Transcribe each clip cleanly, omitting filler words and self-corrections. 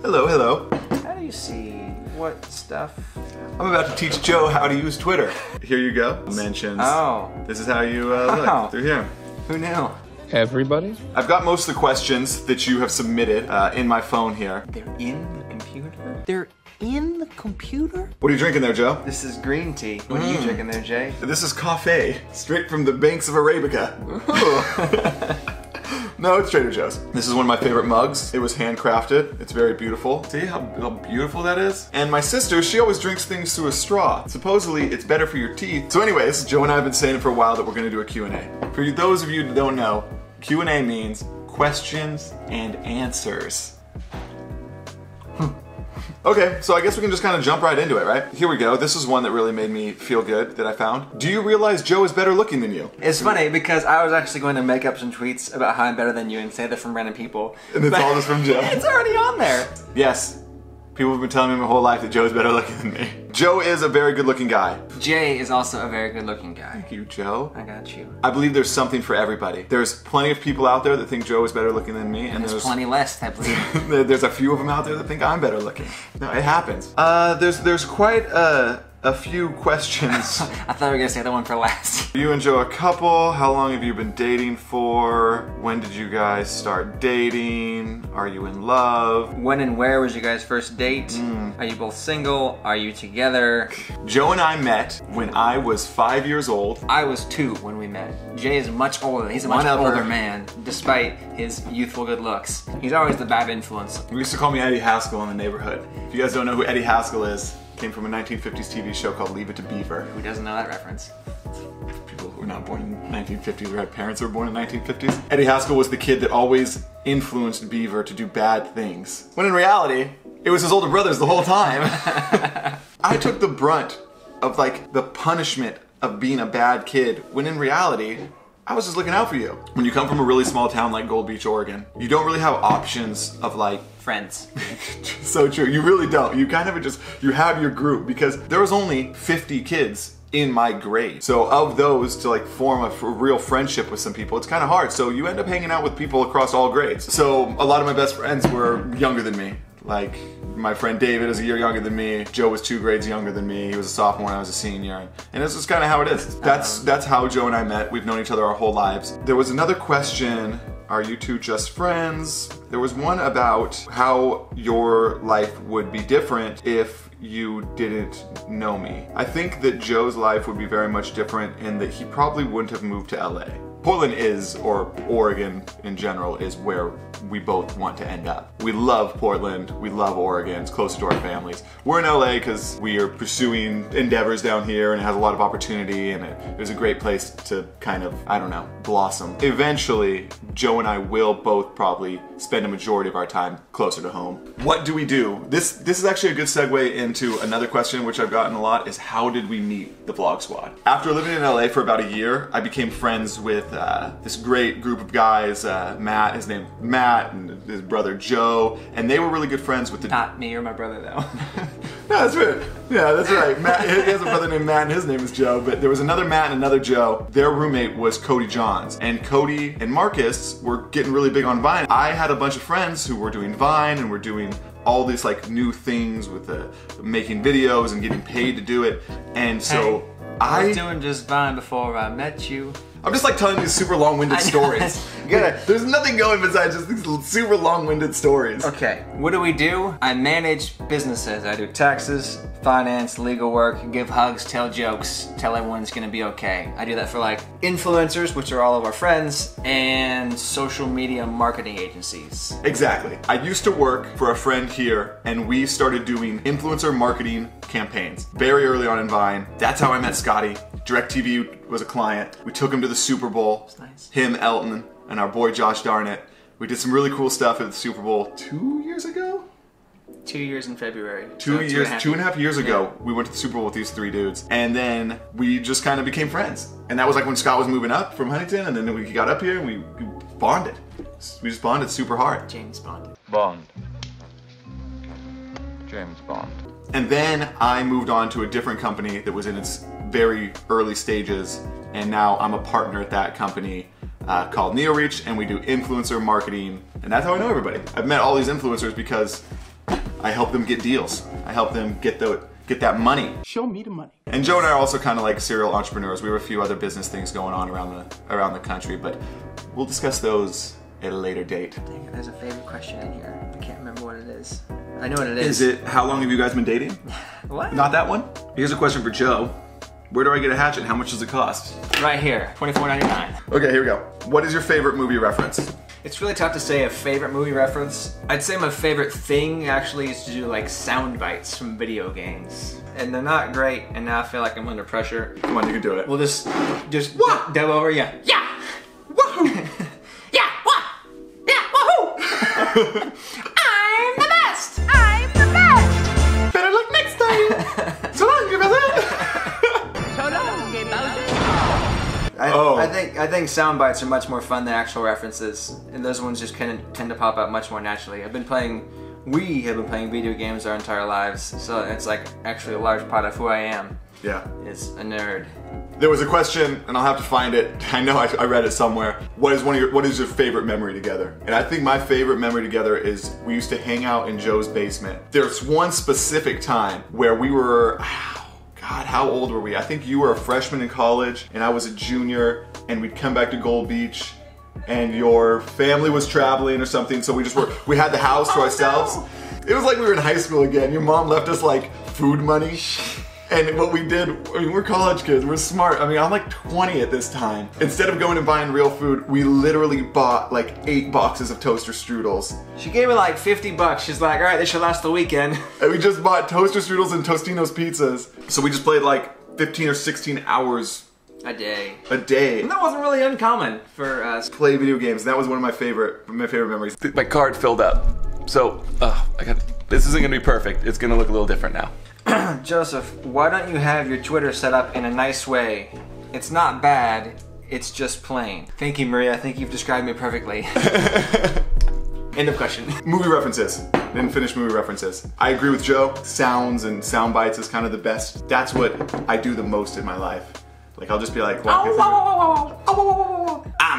Hello, hello. How do you see what stuff? I'm about to teach Joe how to use Twitter. Here you go. Mentions. Oh. This is how you look through here. Who knew? Everybody? I've got most of the questions that you have submitted in my phone here. They're in the computer? They're in the computer? What are you drinking there, Joe? This is green tea. What are you drinking there, Jay? This is coffee, straight from the banks of Arabica. No, it's Trader Joe's. This is one of my favorite mugs. It was handcrafted. It's very beautiful. See how beautiful that is? And my sister, she always drinks things through a straw. Supposedly, it's better for your teeth. So anyways, Joe and I have been saying for a while that we're gonna do a Q&A. For those of you that don't know, Q&A means questions and answers. Okay, so I guess we can just kind of jump right into it, right? Here we go. This is one that really made me feel good that I found. Do you realize Joe is better looking than you? It's funny because I was actually going to make up some tweets about how I'm better than you and say they're from random people. And it's all just from Joe. It's already on there. Yes. People have been telling me my whole life that Joe is better looking than me. Joe is a very good looking guy. Jay is also a very good looking guy. Thank you, Joe. I got you. I believe there's something for everybody. There's plenty of people out there that think Joe is better looking than me. And there's plenty less, I believe. There's a few of them out there that think I'm better looking. No, it happens. There's quite a few questions. I thought we were gonna say the one for last. You and Joe a couple. How long have you been dating for? When did you guys start dating? Are you in love? When and where was your guys' first date? Are you both single? Are you together? Joe and I met when I was 5 years old. I was 2 when we met. Jay is much older. He's a much older man, despite his youthful good looks. He's always the bad influence. We used to call me Eddie Haskell in the neighborhood. If you guys don't know who Eddie Haskell is, came from a 1950s TV show called Leave It to Beaver. Who doesn't know that reference? People who were not born in 1950s or had parents who were born in 1950s. Eddie Haskell was the kid that always influenced Beaver to do bad things. When in reality, it was his older brothers the whole time. I took the brunt of like the punishment of being a bad kid, when in reality, I was just looking out for you. When you come from a really small town like Gold Beach, Oregon, you don't really have options of like friends. So true, you really don't. You kind of just, you have your group because there was only 50 kids in my grade. So of those, to like form a real friendship with some people, it's kind of hard. So you end up hanging out with people across all grades. So a lot of my best friends were younger than me. Like my friend David is a year younger than me. Joe was 2 grades younger than me. He was a sophomore and I was a senior. And it's just kind of how it is. That's how Joe and I met. We've known each other our whole lives. There was another question. Are you two just friends? There was one about how your life would be different if you didn't know me. I think that Joe's life would be very much different in that he probably wouldn't have moved to LA. Portland is, or Oregon in general, is where we both want to end up. We love Portland, we love Oregon, it's closer to our families. We're in LA because we are pursuing endeavors down here and it has a lot of opportunity and it was a great place to kind of, I don't know, blossom. Eventually, Joe and I will both probably spend a majority of our time closer to home. What do we do? This is actually a good segue into another question which I've gotten a lot, is how did we meet the Vlog Squad? After living in LA for about a year, I became friends with this great group of guys, Matt, his name Matt, and his brother Joe, and they were really good friends with the... Not me or my brother though. No, that's right. Yeah, that's right. Matt, he has a brother named Matt and his name is Joe, but there was another Matt and another Joe. Their roommate was Cody Johns, and Cody and Marcus were getting really big on Vine. I had a bunch of friends who were doing Vine and were doing all these like new things with making videos and getting paid to do it, and so I was doing just Vine before I met you. I'm just like telling these super long-winded stories. There's nothing going besides just these super long-winded stories. Okay, what do? I manage businesses. I do taxes, finance, legal work, give hugs, tell jokes, tell everyone it's gonna be okay. I do that for like influencers, which are all of our friends, and social media marketing agencies. Exactly. I used to work for a friend here and we started doing influencer marketing campaigns very early on in Vine. That's how I met Scotty. DirecTV was a client. We took him to the Super Bowl. That's nice. Him, Elton, and our boy Josh Darnett. We did some really cool stuff at the Super Bowl 2 years ago? 2 years in February. 2.5 years ago, we went to the Super Bowl with these 3 dudes. And then we just kind of became friends. And that was like when Scott was moving up from Huntington, and then we got up here and we bonded. We just bonded super hard. James Bond. Bond. James Bond. And then I moved on to a different company that was in its very early stages, and now I'm a partner at that company called NeoReach, and we do influencer marketing, and that's how I know everybody. I've met all these influencers because I help them get deals. I help them get that money. Show me the money. And Joe and I are also kind of like serial entrepreneurs. We have a few other business things going on around the country, but we'll discuss those at a later date. Dang it, there's a favorite question in here. I can't remember what it is. I know what it is. Is it, how long have you guys been dating? What? Not that one? Here's a question for Joe. Where do I get a hatchet? How much does it cost? Right here, $24.99. Okay, here we go. What is your favorite movie reference? It's really tough to say a favorite movie reference. I'd say my favorite thing actually is to do like sound bites from video games. And they're not great, and now I feel like I'm under pressure. Come on, you can do it. We'll just What? dub over, yeah. Yeah! Woohoo! Yeah, what? Yeah, woohoo! I'm the best! I'm the best! Better luck next time! So long, you brother! So long, gay Bowser. I think sound bites are much more fun than actual references, and those ones just tend to pop out much more naturally. We have been playing video games our entire lives, so it's like actually a large part of who I am. Yeah. Is a nerd. There was a question, and I'll have to find it. I know I read it somewhere. What is your favorite memory together? And I think my favorite memory together is we used to hang out in Joe's basement. There's one specific time where we were, God, how old were we? I think you were a freshman in college, and I was a junior, and we'd come back to Gold Beach, and your family was traveling or something, so we had the house to ourselves. No. It was like we were in high school again. Your mom left us like food money. And what we did, I mean, we're college kids, we're smart. I mean, I'm like 20 at this time. Instead of going and buying real food, we literally bought like 8 boxes of toaster strudels. She gave me like $50. She's like, all right, this should last the weekend. And we just bought toaster strudels and Tostino's pizzas. So we just played like 15 or 16 hours a day. And that wasn't really uncommon for us. Play video games. And that was one of my favorite memories. My card filled up. So, this isn't gonna be perfect. It's gonna look a little different now. Joseph, why don't you have your Twitter set up in a nice way? It's not bad, it's just plain. Thank you, Maria. I think you've described me perfectly. End of question. Movie references. Didn't finish movie references. I agree with Joe. Sounds and sound bites is kind of the best. That's what I do the most in my life. Like, I'll just be like, I'm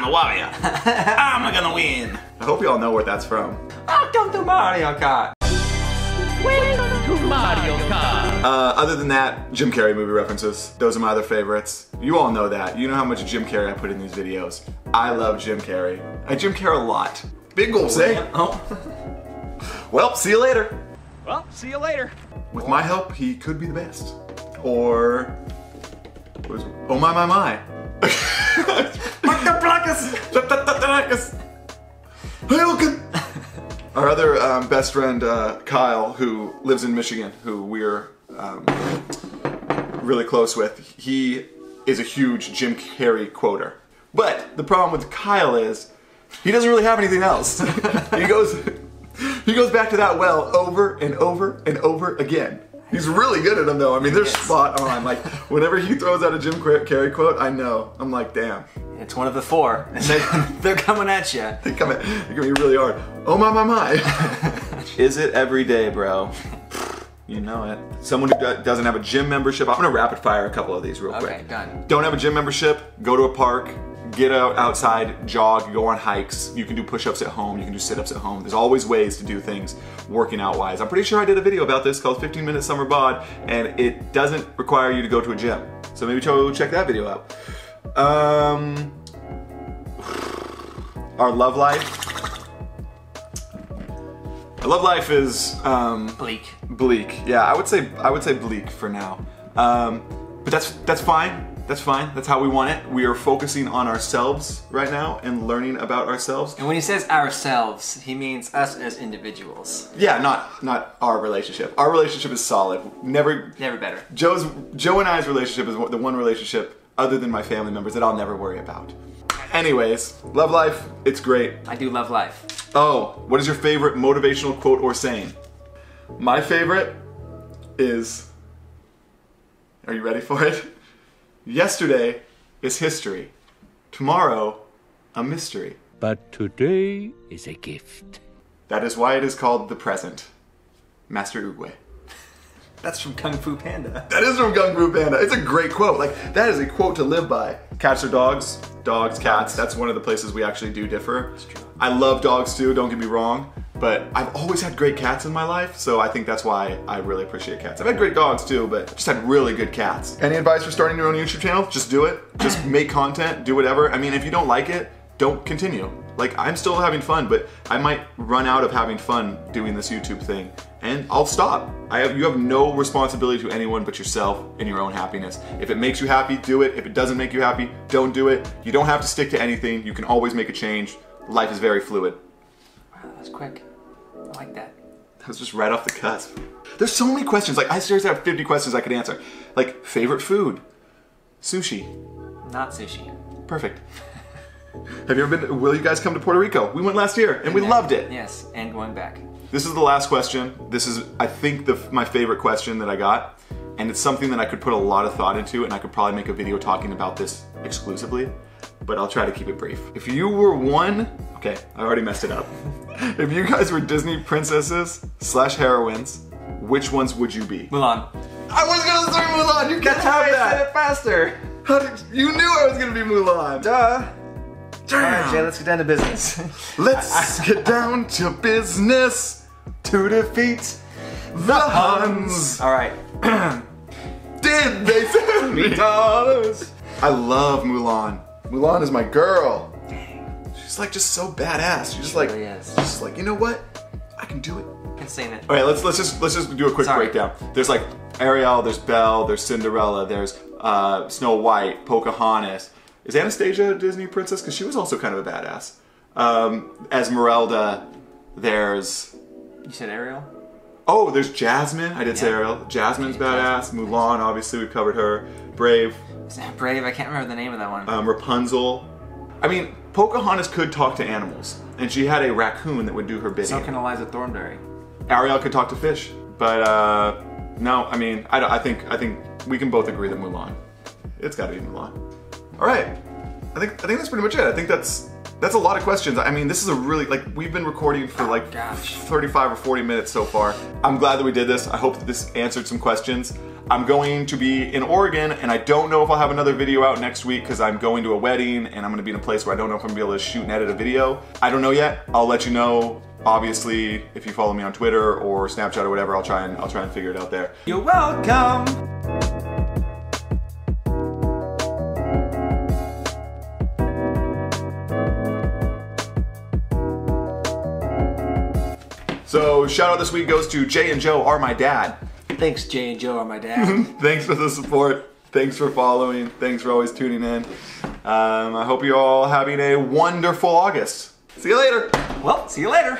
a warrior. I'm gonna win. I hope you all know where that's from. Welcome to Mario Kart. Welcome to Mario Kart. Other than that, Jim Carrey movie references. Those are my other favorites. You all know that. You know how much Jim Carrey I put in these videos. I love Jim Carrey. I Jim Carrey a lot. Big goals, eh? Oh. Well, see you later. Well, see you later. With my help, he could be the best. Or... oh my. Our other best friend, Kyle, who lives in Michigan, who we're really close with, he is a huge Jim Carrey quoter. But the problem with Kyle is he doesn't really have anything else. He goes back to that well over and over and over again. He's really good at them though. I mean, they're spot on. Like, whenever he throws out a Jim Carrey quote, I know. I'm like, damn. It's one of the 4. And they're coming at you. They come at me really hard. Oh my. Is it every day, bro? You know it. Someone who doesn't have a gym membership. I'm gonna rapid fire a couple of these real quick. Okay, done. Don't have a gym membership, go to a park, get outside, jog, go on hikes. You can do push-ups at home, you can do sit-ups at home. There's always ways to do things working out wise. I'm pretty sure I did a video about this called 15 Minute Summer Bod, and it doesn't require you to go to a gym. So maybe check that video out. Our love life. Our love life is bleak. Yeah, I would say bleak for now. But that's fine. That's fine. That's how we want it. We are focusing on ourselves right now and learning about ourselves. And when he says ourselves, he means us as individuals. Yeah, not our relationship. Our relationship is solid. Never better. Joe and I's relationship is the one relationship other than my family members that I'll never worry about. Anyways, love life. It's great. I do love life. Oh, what is your favorite motivational quote or saying? My favorite is, are you ready for it? Yesterday is history. Tomorrow, a mystery. But today is a gift. That is why it is called the present. Master Oogway. That's from Kung Fu Panda. That is from Kung Fu Panda. It's a great quote. Like, that is a quote to live by. Cats or dogs? Dogs, cats. That's one of the places we actually do differ. That's true. I love dogs too, don't get me wrong. But I've always had great cats in my life, so I think that's why I really appreciate cats. I've had great dogs too, but just had really good cats. Any advice for starting your own YouTube channel? Just do it. Just make content, do whatever. I mean, if you don't like it, don't continue. Like, I'm still having fun, but I might run out of having fun doing this YouTube thing, and I'll stop. You have no responsibility to anyone but yourself and your own happiness. If it makes you happy, do it. If it doesn't make you happy, don't do it. You don't have to stick to anything. You can always make a change. Life is very fluid. Wow, that was quick. I like that. That was just right off the cusp. There's so many questions. Like, I seriously have 50 questions I could answer. Like, favorite food? Sushi. Not sushi. Perfect. Have you ever been, will you guys come to Puerto Rico? We went last year and we loved it. Yes, and going back. This is the last question. This is, I think, my favorite question that I got. And it's something that I could put a lot of thought into, and I could probably make a video talking about this exclusively, but I'll try to keep it brief. If you were okay, I already messed it up. If you guys were Disney princesses / heroines, which ones would you be? Mulan. I was gonna say Mulan, you can't have I that. said it faster. You knew I was gonna be Mulan. Duh. Damn. All right, Jay, let's get down to business. Let's get down to business to defeat the Huns. All right. Did they send me dollars? I love Mulan. Mulan is my girl. She's like just so badass. She's just like, really is. just like, you know what? I can do it. Can sing it. All right, let's just do a quick breakdown. There's like Ariel, there's Belle, there's Cinderella, there's Snow White, Pocahontas. Is Anastasia a Disney princess? Because she was also kind of a badass. Esmeralda, there's... You said Ariel? Oh, there's Jasmine. I did say Ariel. Jasmine's badass. Mulan, obviously, we've covered her. Brave. Brave, I can't remember the name of that one. Rapunzel. I mean, Pocahontas could talk to animals, and she had a raccoon that would do her bidding. So can Eliza Thornberry. Ariel could talk to fish, but no. I mean, I think we can both agree that Mulan. It's got to be Mulan. All right. I think that's pretty much it. I think that's a lot of questions. I mean, this is a really, like, we've been recording for like 35 or 40 minutes so far. I'm glad that we did this. I hope that this answered some questions. I'm going to be in Oregon, and I don't know if I'll have another video out next week because I'm going to a wedding, and I'm going to be in a place where I don't know if I'm going to be able to shoot and edit a video. I don't know yet. I'll let you know. Obviously, if you follow me on Twitter or Snapchat or whatever, I'll try and figure it out there. You're welcome. So, shout out this week goes to Jay and Joe Are My Dad. Thanks, Jay and Joe Are My Dad. Thanks for the support. Thanks for following. Thanks for always tuning in. I hope you're all having a wonderful August. See you later. Well, see you later.